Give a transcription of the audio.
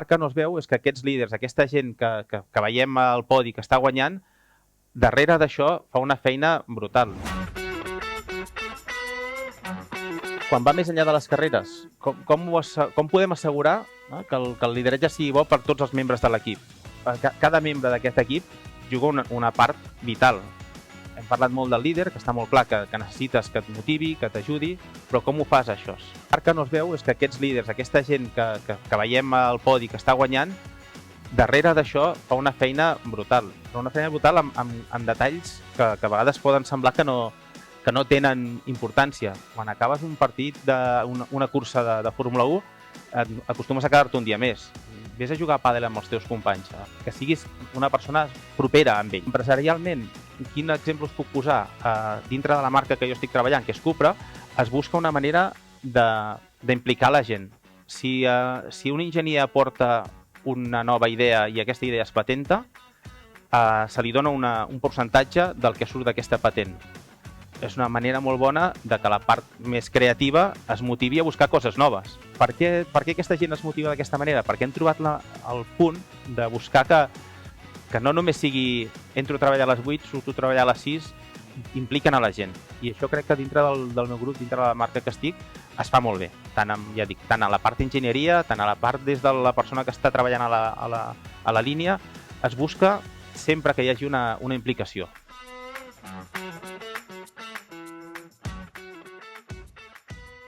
part que no es veu és que aquests líders, aquesta gent que veiem al podi que està guanyant, darrere d'això fa una feina brutal. Quan va més enllà de les carreres, com podem assegurar que el lideratge sigui bo per tots els membres de l'equip? Cada membre d'aquest equip juga una part vital. Hem parlat molt del líder, que està molt clar que necessites que et motivi, que t'ajudi, però com ho fas, això? La part que no es veu és que aquests líders, aquesta gent que veiem al podi que està guanyant, darrere d'això fa una feina brutal. Una feina brutal amb detalls que a vegades poden semblar que no tenen importància. Quan acabes un partit d'una cursa de Fórmula 1, acostumes a quedar-te un dia més. Vés a jugar a pàdel amb els teus companys, que siguis una persona propera amb ell. Empresarialment, quin exemple us puc posar? Dintre de la marca que jo estic treballant, que és Cupra, es busca una manera d'implicar la gent. Si un enginyer aporta una nova idea i aquesta idea es patenta, se li dona un percentatge del que surt d'aquesta patent. És una manera molt bona de que la part més creativa es motivi a buscar coses noves. Per què aquesta gent es motiva d'aquesta manera? Perquè hem trobat el punt de buscar que no només sigui entro a treballar a les 8, surto a treballar a les 6, impliquen a la gent. I això crec que dintre del meu grup, dintre de la marca que estic, es fa molt bé. Tant a la part d'enginyeria, tant a la part des de la persona que està treballant a la línia, es busca sempre que hi hagi una implicació.